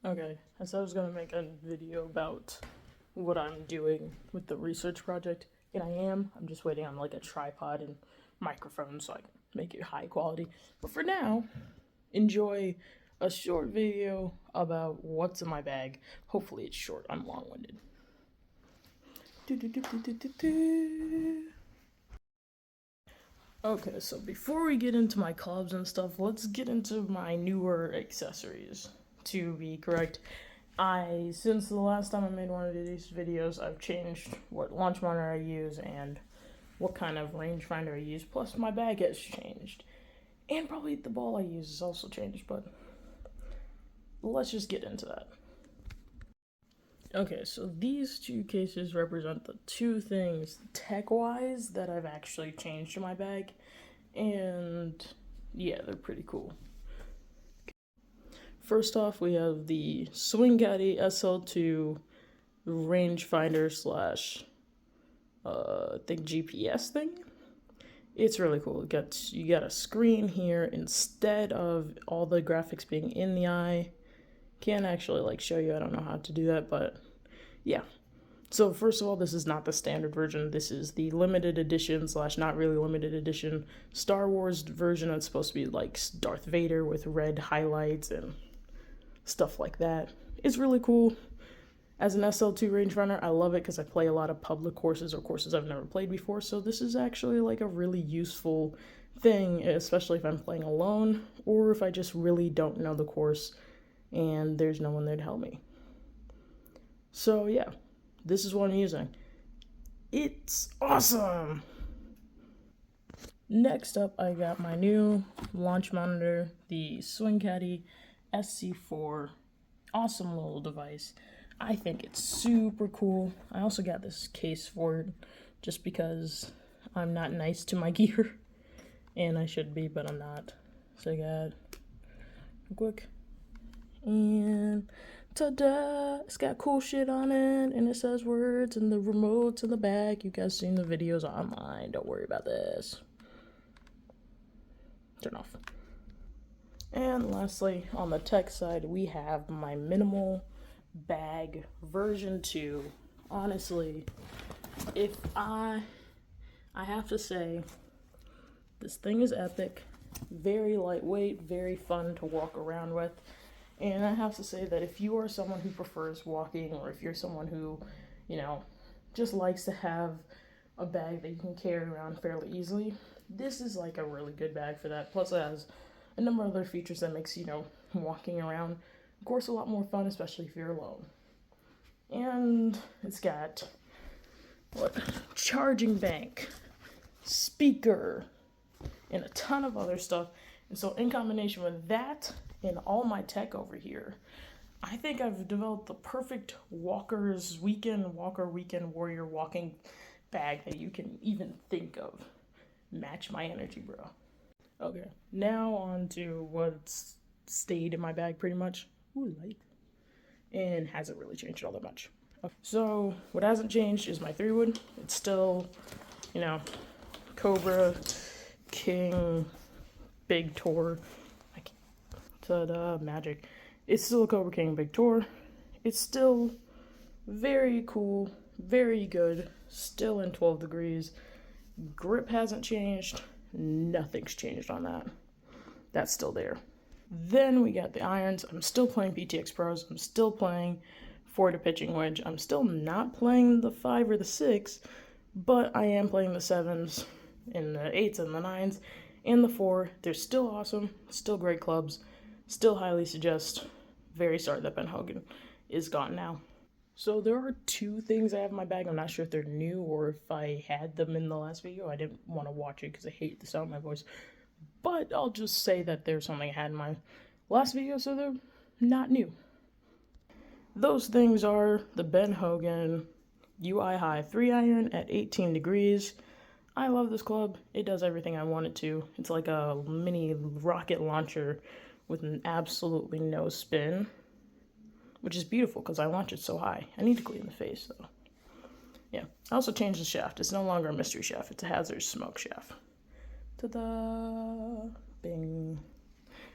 Okay, I said I was gonna make a video about what I'm doing with the research project, and I'm just waiting on like a tripod and microphone so I can make it high quality. But for now, enjoy a short video about what's in my bag. Hopefully it's short, I'm long-winded. Okay, so before we get into my clubs and stuff, let's get into my newer accessories. To be correct, since the last time I made one of these videos, I've changed what launch monitor I use and what kind of rangefinder I use, plus my bag has changed. And probably the ball I use has also changed, but let's just get into that. Okay, so these two cases represent the two things tech-wise that I've actually changed in my bag, and yeah, they're pretty cool. First off, we have the Swing Caddy SL2 rangefinder slash I think GPS thing. It's really cool. You got a screen here instead of all the graphics being in the eye. Can't actually like show you, I don't know how to do that, but yeah. So first of all, this is not the standard version. This is the limited edition slash not really limited edition Star Wars version. That's supposed to be like Darth Vader with red highlights and stuff like that. It's really cool. As an SL2 rangefinder, I love it because I play a lot of public courses or courses I've never played before, so this is actually like a really useful thing, especially if I'm playing alone or if I just really don't know the course and there's no one there to help me. So yeah, this is what I'm using. It's awesome! Next up, I got my new launch monitor, the Swing Caddy SC4. Awesome little device. I think it's super cool. I also got this case for it just because I'm not nice to my gear. And I should be, but I'm not. So I got quick. And ta-da! It's got cool shit on it. And it says words and the remote's in the back. You guys seen the videos online. Don't worry about this. Turn off. And lastly, on the tech side, we have my minimal bag version 2. Honestly, if I have to say, this thing is epic, very lightweight, very fun to walk around with. And I have to say that if you are someone who prefers walking, or if you're someone who, just likes to have a bag that you can carry around fairly easily, this is like a really good bag for that. Plus it has a number of other features that makes, walking around, of course, a lot more fun, especially if you're alone. And it's got, charging bank, speaker, and a ton of other stuff. And so in combination with that and all my tech over here, I think I've developed the perfect walker weekend warrior walking bag that you can even think of. Match my energy, bro. Okay, now on to what's stayed in my bag pretty much. Ooh, light. And hasn't really changed all that much. Okay. So what hasn't changed is my 3-wood. It's still, Cobra, King, Big Tor. Ta-da, magic. It's still a Cobra King Big Tor. It's still very cool, very good, still in 12 degrees. Grip hasn't changed. Nothing's changed on that. That's still there. Then we got the irons. I'm still playing PTX Pros. I'm still playing Florida pitching wedge. I'm still not playing the 5 or the 6, but I am playing the 7s and the 8s and the 9s and the 4. They're still awesome. Still great clubs. Still highly suggest. Very sorry that Ben Hogan is gone now. So there are 2 things I have in my bag. I'm not sure if they're new or if I had them in the last video. I didn't want to watch it because I hate the sound of my voice. But I'll just say that there's something I had in my last video, so they're not new. Those things are the Ben Hogan UI High 3-iron at 18 degrees. I love this club. It does everything I want it to. It's like a mini rocket launcher with an absolutely no spin, which is beautiful because I launch it so high. I need to clean the face, though. Yeah, I also changed the shaft. It's no longer a mystery shaft. It's a hazardous smoke shaft. Ta-da! Bing.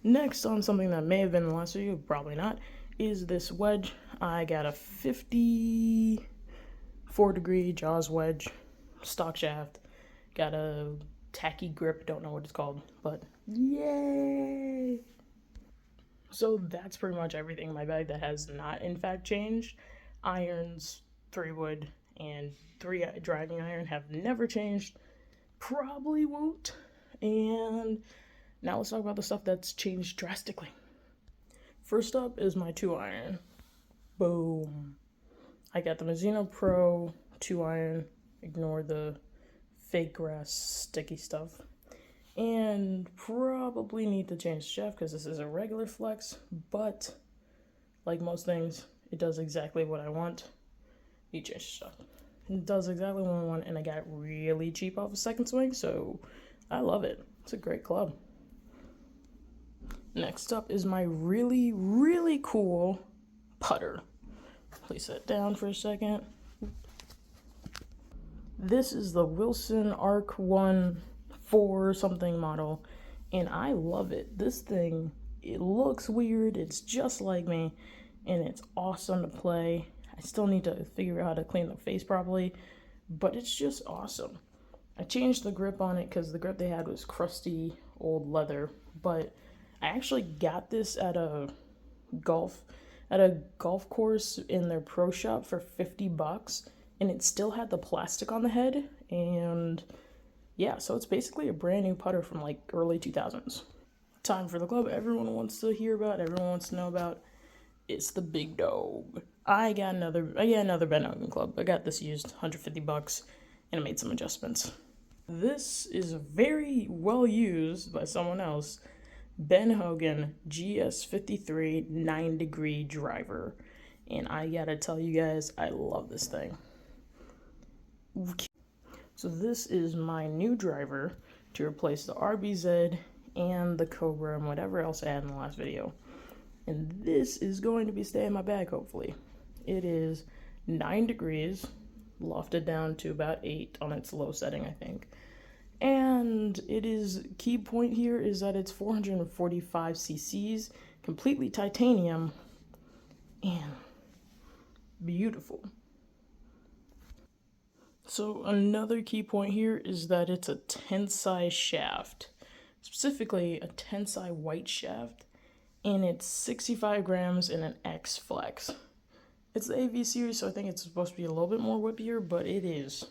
Next, on something that may have been in the last video, probably not, is this wedge. I got a 54-degree Jaws wedge, stock shaft. Got a tacky grip, don't know what it's called, but yay! So that's pretty much everything in my bag that has not in fact changed. Irons, 3-wood, and 3 driving iron have never changed. Probably won't. And now let's talk about the stuff that's changed drastically. First up is my 2-iron. Boom. I got the Mizuno Pro 2-iron. Ignore the fake grass sticky stuff. And probably need to change the shaft because this is a regular flex, but like most things, it does exactly what I want. You change the stuff. It does exactly what I want, and I got it really cheap off a Second Swing, so I love it. It's a great club. Next up is my really, really cool putter. Place that down for a second. This is the Wilson Arc 1 4 something model, and I love it. This thing, it looks weird, it's just like me, and it's awesome to play. I still need to figure out how to clean the face properly, but it's just awesome. I changed the grip on it because the grip they had was crusty old leather, but I actually got this at a golf course in their pro shop for $50, and it still had the plastic on the head, and yeah, so it's basically a brand new putter from like early 2000s. Time for the club everyone wants to hear about, everyone wants to know about. It's the big dog. I got another Ben Hogan club. I got this used, $150, and I made some adjustments. This is very well used by someone else. Ben Hogan GS53 9-degree driver. And I gotta tell you guys, I love this thing. So this is my new driver to replace the RBZ and the Cobra and whatever else I had in the last video. And this is going to be staying in my bag, hopefully. It is 9 degrees, lofted down to about 8 on its low setting, I think. And it is, key point here is that it's 445 cc's, completely titanium, and beautiful. So another key point here is that it's a Tensai shaft, specifically a Tensai white shaft, and it's 65 grams in an X flex. It's the AV series, so I think it's supposed to be a little bit more whippier, but it is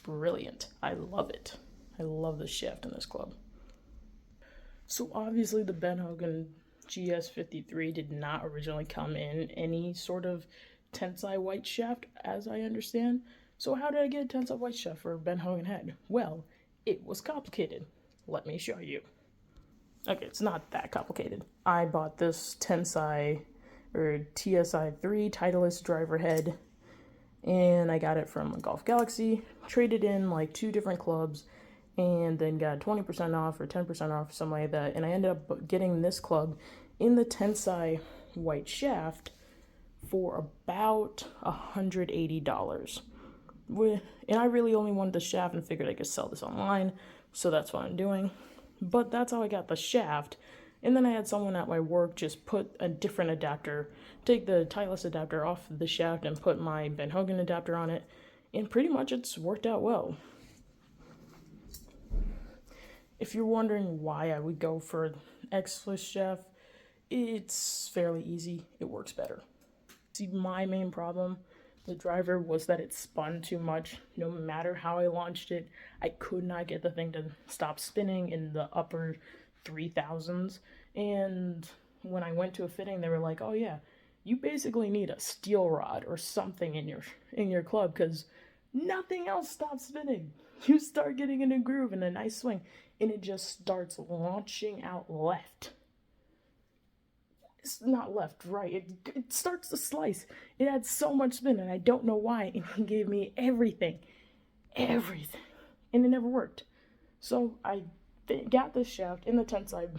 brilliant. I love it. I love the shaft in this club. So obviously the Ben Hogan GS53 did not originally come in any sort of Tensai white shaft, as I understand. So how did I get a Tensai white shaft for a Ben Hogan head? Well, it was complicated. Let me show you. Okay, it's not that complicated. I bought this Tensai or TSI3 Titleist driver head, and I got it from Golf Galaxy, traded in like 2 different clubs, and then got 20% off or 10% off, something like that, and I ended up getting this club in the Tensai white shaft for about $180. And I really only wanted the shaft and figured I could sell this online, so that's what I'm doing. But that's how I got the shaft. And then I had someone at my work just put a different adapter, take the Titleist adapter off the shaft and put my Ben Hogan adapter on it, and pretty much it's worked out well. If you're wondering why I would go for an X-Flish shaft, it's fairly easy. It works better. See, my main problem, the driver, was that it spun too much. No matter how I launched it, I could not get the thing to stop spinning in the upper 3000s. And when I went to a fitting, they were like, "Oh yeah, you basically need a steel rod or something in your club because nothing else stops spinning. You start getting in a groove and a nice swing, and it just starts launching out left. It's not left, right. It starts to slice. It had so much spin, and I don't know why. And he gave me everything, and it never worked. So I got this shaft in the Tensai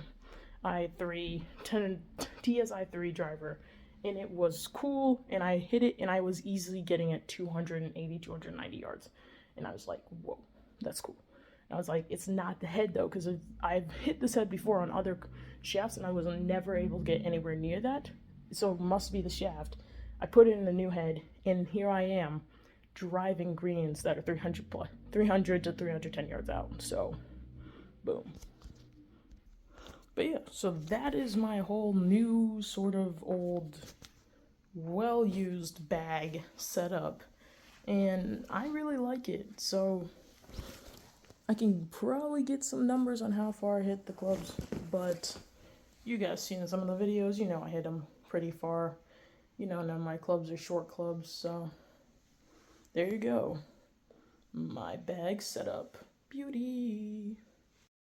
TSI3 driver, and it was cool, and I hit it, and I was easily getting it 280, 290 yards. And I was like, whoa, that's cool. And I was like, it's not the head, though, because I've hit this head before on other shafts, and I was never able to get anywhere near that. so it must be the shaft. I put it in the new head, and here I am driving greens that are 300 to 310 yards out. So, boom. But yeah, so that is my whole new sort of old, well-used bag setup, and I really like it. So I can probably get some numbers on how far I hit the clubs, but you guys seen some of the videos, you know I hit them pretty far. You know, none of my clubs are short clubs, so there you go. My bag setup. Beauty.